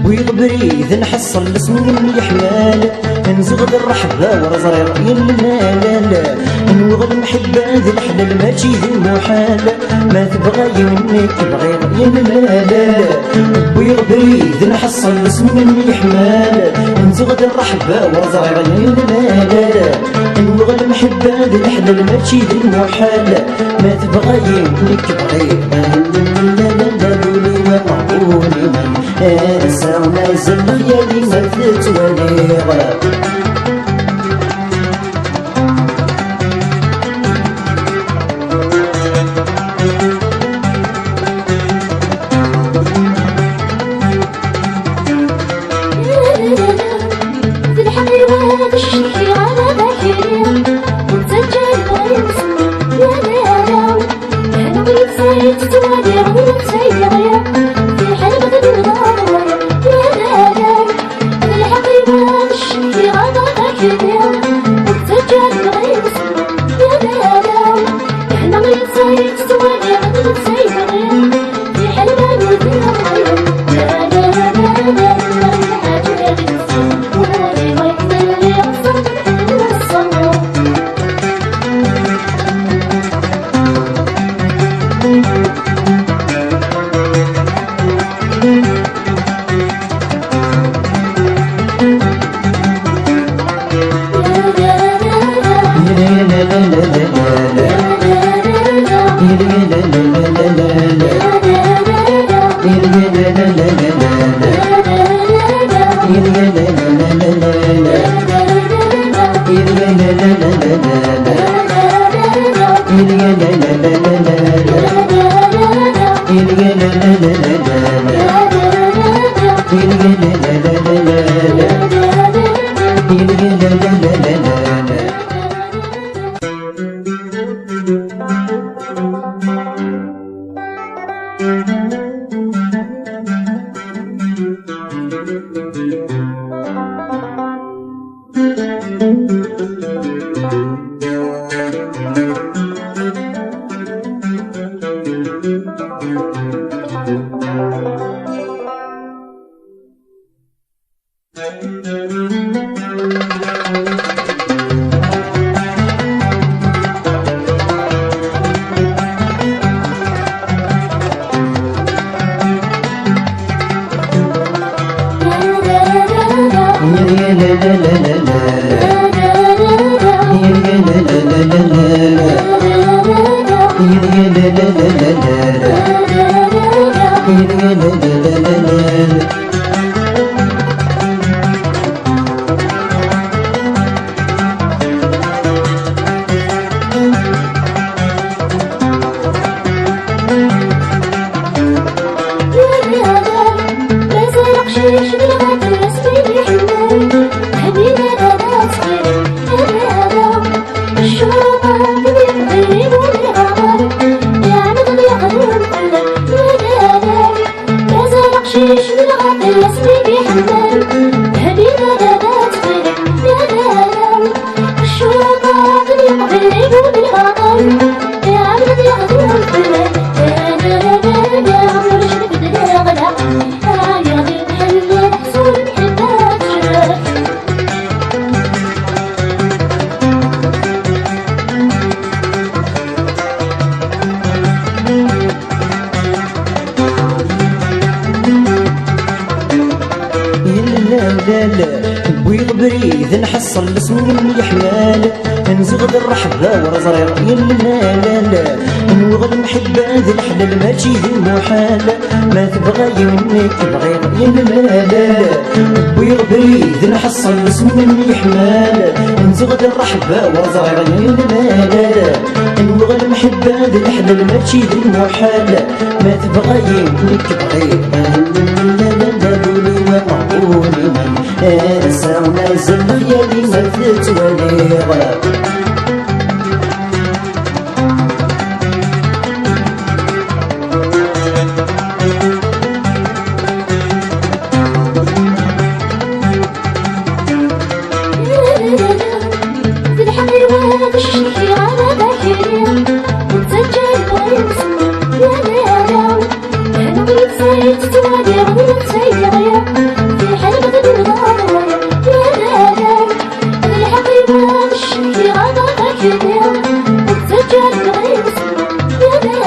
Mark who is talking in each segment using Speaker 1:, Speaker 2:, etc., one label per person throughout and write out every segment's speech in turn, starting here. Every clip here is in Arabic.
Speaker 1: بويض بريد نحصل الاسم مني حلال نزغد الرحبة ورزرير يلا لا نوغ المحبة ذي الحلال ماشي ذي المحال ما تبغى مني تبغي يلا لا بويض بريد نحصل الاسم مني حلال نزغد الرحبة ورزرير يلا لا نوغ المحبة ذي الحلال ماشي ذي المحال ما تبغى مني تبغي معقولي من هرسا ونازل خيالي ما تتوليغ
Speaker 2: في الحيوانات الشيخي على باكرين وتسجل وينسوا يا لا انا بغيت سايت تتوالي غير سايغيا في حلبة النهار يا لا الحيوانات الشيخي على باكرين وتسجل وينسوا يا لا احنا بغيت سايت تتوالي غير سايغيا في حلبة النهار يا لا
Speaker 1: la la la la la الاسم من يحمال نزغد الرحبة ورزرير يلا لا لا نوغ المحبة ذي الحلال ماشي ذي المحال ما تبغى منك تبغي يلا لا لا بوي بريد نحصل الاسم من يحمال نزغد الرحبة ورزرير يلا لا لا نوغ المحبة ذي الحلال ماشي ذي المحال ما تبغى منك تبغي ومعقولي من أنسى ونازل خيالي ما تتولي
Speaker 2: في الحيوان الشيخي على ذاكرين وتسجل وينسى يا لا أنا بيتسيد توالي غير سيغيا في حلبة الغارة يا لا الحيوان الشيخي على ذاكرين وتسجل وينسى يا لا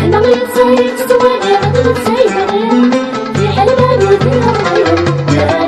Speaker 2: أنا بيتسيد توالي غير سيغيا في حلبة الغارة لا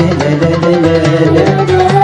Speaker 1: la la la la